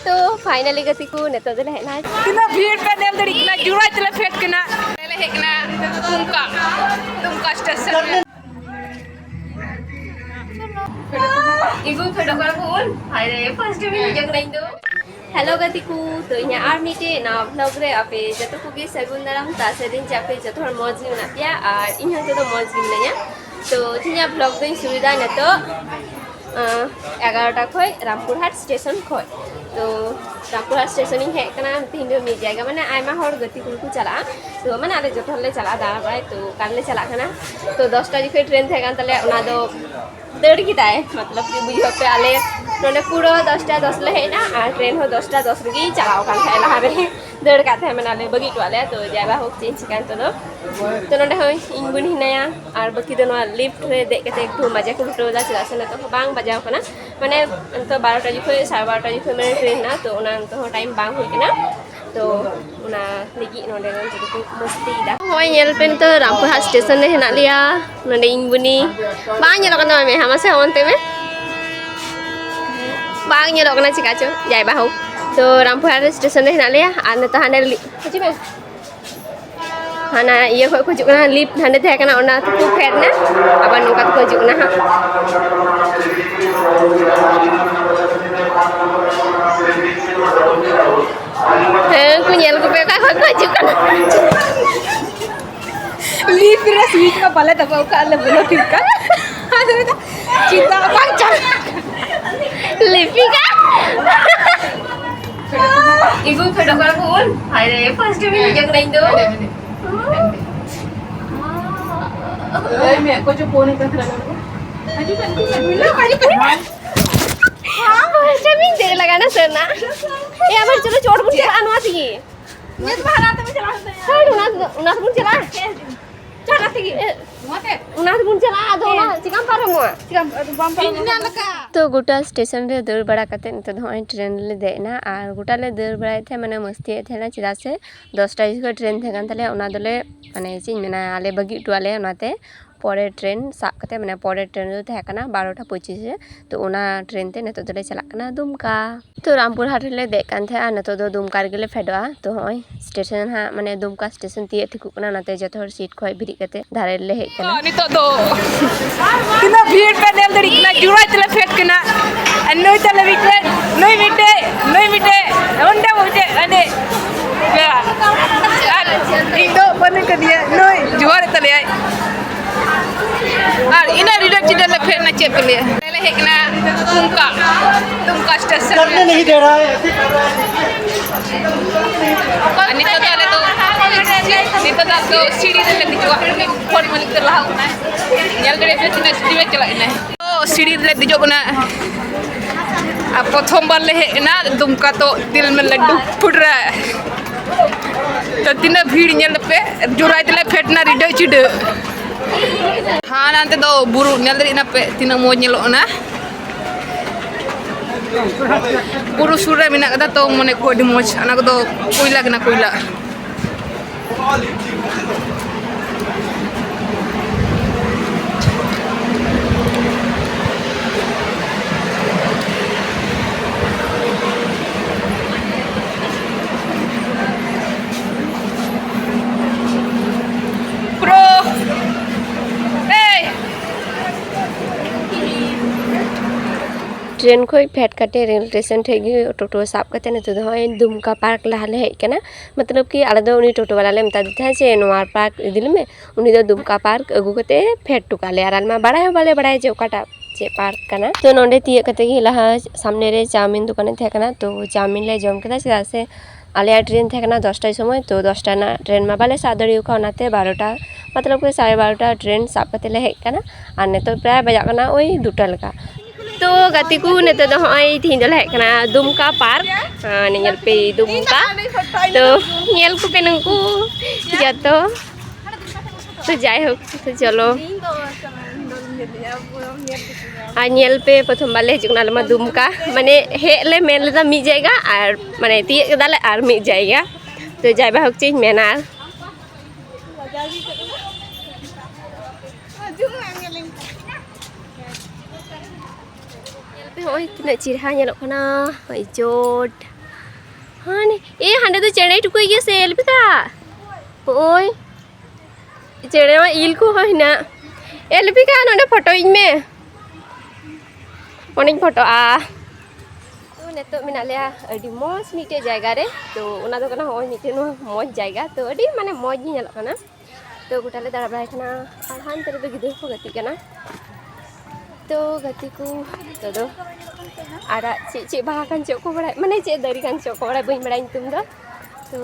तो फाइनली गति को नेता दे हेना किना भीड़ पे नेल दड़ी किना जुड़ा चले फेट किना ले हेकना दुमका स्टेशन इगु फेडो कर बोल हाय रे फर्स्ट टाइम जग नहीं दो हेलो गति को तो यहाँ आर्मी टे ना ब्लॉग रे आपे जतो कुगी सगुन दाराम तासे दिन चापे जतो हर मौज गिना पिया और इन हते तो मौज गिना तो थिया ब्लॉग दिन सुविधा न तो 11टा खोय रामपुरहाट स्टेशन खोय तो रामपुरहाट स्टेशन इन है कना तीन दो मिल जाएगा माने आयमा हर गति को चला तो माने आले जतो ले चला दारा बाय तो काल ले चला कना तो 10टा जिखे ट्रेन थे कान तले ओना दो दौड़ गिताय मतलब कि बुझो पे आले नोने पूरा 10टा 10 ले है ना और ट्रेन हो 10टा 10 रगी चलाओ कान थे लहा रे दौड़ का थे माने बगी टवाले तो जाबा हो चेंज कान तो नोने होय इंगुन हिनाया और बाकी दो लिफ्ट रे दे केते एक मजा को टोला चला से तो बांग बजाव कना माने तो 12टा जिखे 12:30 जिखे माने ट्रेन ना तो ओना तो टाइम बांग होय कना तो ओना लगी नोने तो मस्ती दा होय नेल पेन तो रामपुरहाट स्टेशन रे हेना लिया नोने इंगुनी बांग नेलो कना में हमसे होनते में बांग नेलो कना चिकाचो जाय बा हो तो रामपुरहाट स्टेशन रे हेना लिया आ न तो हाने हजि में हाना ये खो खजु कना लिफ्ट हाने थे कना ओना तो फेर ना अब नोका तो खजु कना ku nyel ku pe ka khaju kana lift रे सीट का पले दबा का ले बोलो ठीक का चिंता बang चल लिपि का इगु फेडो कर बोल हाय रे फर्स्ट टाइम जग नहीं दो ए मैं को जो फोन कर रहा हूं हां फर्स्ट टाइम देर लगा ना सर ना ये अब चलो चोट बुट चला अनवा थी मैं तो भाड़ा तो चला सर उना बुन चला चला थी उना बुन चला दो ना चिकम पार मो चिकम बम पर तो गोटा स्टेशन रे दौड़ बड़ा करते तो हमें ट्रेन ले देना और गोटा ले दौड़ बड़ा थे माने मस्ती थे ना चेदा से 10टा जिखे ट्रेन थे कान तले ओना दोले माने चीज मेना आले बगी टुआले ओनाते परे ट्रेन साब करते माने परे ट्रेन जो थे कना 12:25 तो ओना ट्रेन ते नतो दोले चला कना दुमका तो रामपुरहाट ले दे कान थे नतो दो दुमका रे फेडवा तो होय स्टेशन हा माने दुमका स्टेशन तिए ठिकु कना नते जतो हर सीट खोय भिरी कते धारे ले हे कना नितो दो किना भीड़ पे नेल दड़ी किना जुड़ा चले फेट किना नोय चले बिटे नोय मिटे ओंडे बोजे अने इंदो बने कर दिया नोय जुआर तले आई और इना रिडर चिडर ले फेर ना चेप ले ले हेकना दुमका स्टेशन करने नहीं दे रहा है अनि तो ताले तो सीढ़ी ले दिजवा फोन में लिख रहा हूं नेल गड़े पे चिना सीढ़ी में चला इना तो सीढ़ी ले दिजो बना अब प्रथम बार ले हेकना दुमका तो दिल में लड्डू फुट रहा है तो तिना भीड़ नेल पे जुराय तले फेटना रिडर चिडर हाँ nanti do buru nyal dari nape tina mau nyelok na buru surah mina kata to mone ko di moj anak do koila kena koila train खोई फेट कटे रेल स्टेशन ठेगी टोटो साब कते न तो होय दुमका पार्क लहाले हे कना मतलब कि आले दो उनी टोटो वाला ले मता दिथा जे नोवार पार्क दिल में उनी दो दुमका पार्क अगु कते फेट टुकाले आर मा बड़ा बाले बड़ा जे ओकाटा जे पार्क कना तो नोंडे तिय कते गी लहा सामने रे चाउमीन दुकान थे कना तो चाउमीन ले जम केदा चेदा से आले ट्रेन थे कना 10टा समय तो 10टा ना ट्रेन मा बाले सादड़ी का ओनाते 12टा मतलब कि 12:30 ट्रेन साब कते ले हे कना और ने तो प्राय बजा कना ओई 2टा लका तो गति को नेते तो हई थी दले कना दुमका पार्क नेल पे दुमका तो नेल को पे नंकु जतो तो जाय हो तो चलो आ नेल पे प्रथम बाले जुगना लमा दुमका माने हेले मेन लेदा मी जाएगा और माने तिए दाले और मी जाएगा तो जाय बा हक चीज मेना Oi, tina cirha nyelok kana. Oi, jod. Hani, hande tu cene tukui ge selfie ka. Oi. Cene ma il ko hai na. Selfie ka nonde photo me. Morning photo a. तो नेतो मेना लिया अडी मौज मिटे जायगा रे तो उना दो कना होय मिटे नो मौज जायगा तो अडी माने मौज नि नेलो कना तो गुटाले दाड़ा बराय कना और हान तेरे दो गिदर को गति कना तो गति को तो दो आरा चे बाहा कान चो को बराय माने चे दरी कान चो को बराय बई बराय तुम दो तो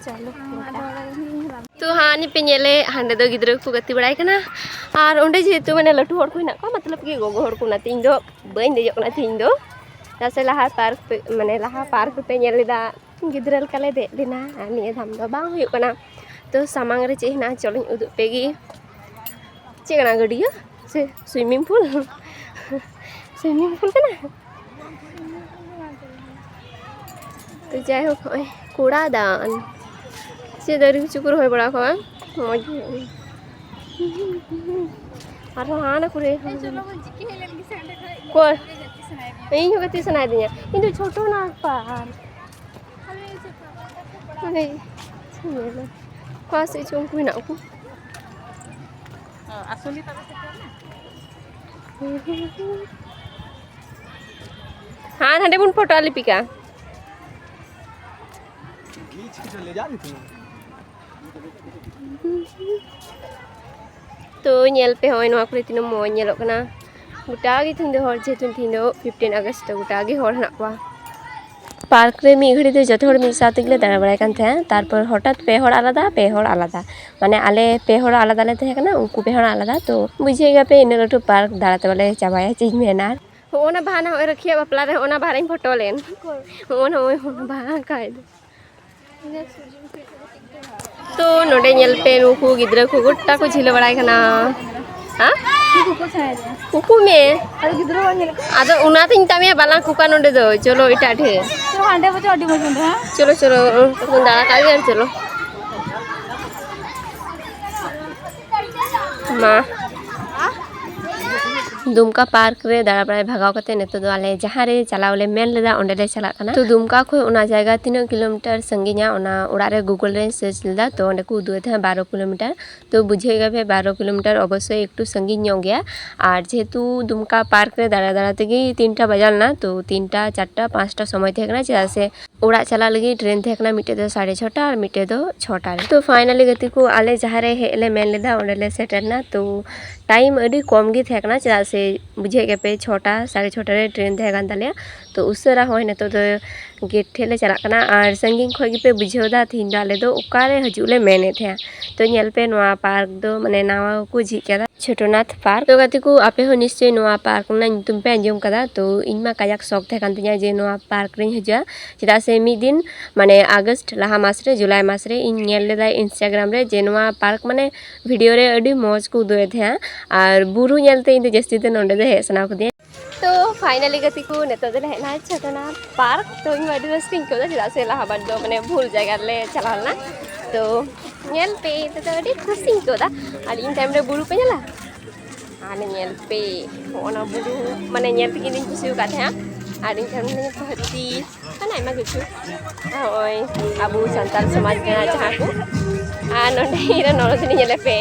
चलो तो हानि पे नेले हांडे दो गिदर को गति बराय कना और ओंडे जेतु माने लटू हड़ को हिना को मतलब कि गोगो हड़ को ना तिंग दो बई देजो कना तिंग दो जैसे लहा पार्क पे मैंने लहा पार्क पे नेलेदा गिद्रल काले दे लेना निये धाम दो बांग हुयु कना तो सामांग रे चे हिना चलो उदु पेगी चे कना गडिया से स्विमिंग पूल कना तो जाय हो कूड़ा दान से दरी चुकुर होय बड़ा को मज और हाना कुरे को इन हो गति सुनाई दिया इन तो छोटो ना पार नहीं सुनेला पास से चों कोई ना को असली तब से हां हंडे बुन फोटो आली पिका बीच की ले जा रही थी तो नेल पे होय नो आकुरे तिनो मो नेलो कना गुटागी थिंदो हर जेतुन थिंदो 15 अगस्त गुटागी हर हना को पार्क रे मी घड़ी दो जतो हर मी साथ गिले दाड़ा बराय कान थे तारपर हठात पे हर आलादा माने आले पे हर आलादा ले थे कना उनको पे हर आलादा तो बुझेगा पे इन लटू पार्क दाड़ाते वाले चाबाया चीज मेना ओना बहाना होय रखिया बपला रे ओना बारे फोटो लेन ओना होय बहा काय तो नोडे नेल पे नुकु गिद्रा को गुट्टा को झिल बराय कना हां कुकु में अरे गिद्रा वाले आदो उना तिन तामे बाला कुका नोडे दो चलो इटा ठे तो हांडे बचो अडी मजन हां चलो तो दाड़ा का यार चलो मा दुमका पार्क रे दाड़ा बराय भगाव कते नेतो दो आले जहां रे चलावले मेन लेदा ओंडे ले चला कना तो दुमका खो ओना जायगा 3 किलोमीटर संगीना ओना उड़ा रे गूगल रे सर्च लेदा तो ओंडे को उदुए थे 12 किलोमीटर तो बुझेगा पे 12 किलोमीटर अवश्य एकटू संगीन ᱧᱚᱜ गया और जेहेतु दुमका पार्क रे दाड़ा दाड़ा तेगी 3टा बजालना तो 3टा 4टा 5टा समय थे कना चेदा से उड़ा चला लगी ट्रेन थे कना मिटे दो 6:30 और मिटे दो 6टा तो फाइनली गति को आले जहां रे हेले मेन लेदा ओंडे ले सेटरना तो टाइम अडी कम गे थे कना चेदा से बुझे के पे 6टा 6:30 रे ट्रेन थे गान तालिया तो उसरा होय न तो गेट ठेले चला कना और संगीन खोगी पे बुझेदा थिन डाले दो ओकारे हजुले मेने थे तो नेल पे नोआ पार्क दो माने नावा को झी केदा छोटोनाथ पार्क तो गति को आपे हो निश्चय नोआ पार्क ना तुम पे अंजम कदा तो इनमा कायाक शौक थे कान तिया जे नोआ पार्क रे हजा चिदा से मी दिन माने अगस्त लहा मास रे जुलाई मास रे इन नेल लेदा इंस्टाग्राम रे जे नोआ पार्क माने वीडियो रे अडी मौज को दोए थे और बुरु नेलते इन जस्ती ते नोंडे दे हेसना को दे तो फाइनली गति को नेतो दे हेना छोटोनाथ पार्क तो इन अडी रस्किंग को चिदा से लहा बाद दो माने भूल जगह ले चलालना तो नेल पे तो अडी खुशी को दा और इन टाइम रे बुरु पे नेला आने नेल पे ओना बुरु माने नेल पे किन खुशी का थे और इन टाइम ने पहती कना मा गुछु ओय अबु संताल समाज के जहां को आ नोंडे रे नोरसिनी नेले पे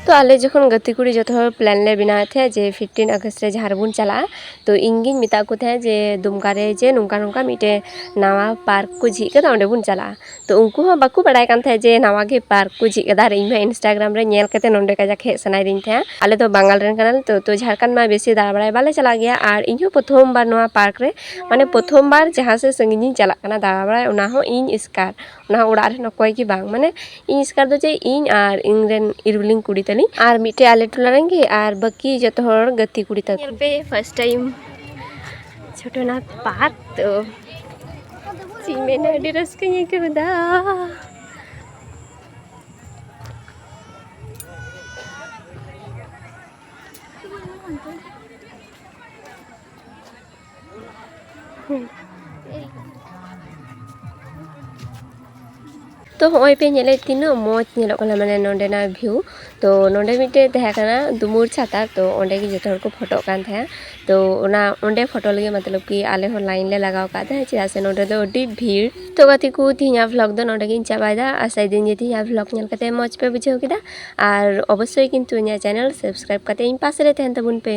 तो आले जखन गति कुड़ी जो प्लान ले बिना थे जे 15 अगस्त रे झारबुन चला तो इंगिन मिता को थे जे दुमका रे जे नुका नुका मिटे नावा पार्क को झी के ओंडे बुन चला तो उनको हो बाकू बड़ाय कान थे जे नावा के पार्क को झी के इन इंस्टाग्राम रे नेल कते नोंडे का जाके सनाय दिन थे आले तो बंगाल रेन कानल तो झारखंड में बेसी दाड़ा बड़ाय बाले चला गया और इन्हो प्रथम बार नोवा पार्क रे माने प्रथम बार जहां से संगीन चला कना दाड़ा बड़ाय उना हो इन स्कार उना उड़ा रे नकोय की बांग माने इन स्कार दो जे इन और इंग्रेन इरबिलिंग कुड़ी और मिटे आले टोला रेंगे और बाकी जतो हर गति कुड़ी तक पे फर्स्ट टाइम छोटोनाथ पार्क तो सीमेना अडी रस्कनी करदा तो हॉय पे नेले तीना मौज नेलो कना माने नोंडेना व्यू तो नोंडे मिटे तहे कना दुमुर छाता तो ओंडे की जतो हर को फोटो कान थे तो ओना ओंडे फोटो लगे मतलब कि आले हो लाइन ले लगाव का थे चिदा से नोंडे दो अडी भीड़ तो गति को तिया व्लॉग दो नोंडे गिन चाबायदा आसाय दिन जे तिया व्लॉग नेल कते मौज पे बुझाव किदा और अवश्य किन्तु इन्या चैनल सब्सक्राइब कते इन पास रे तहन तबुन पे।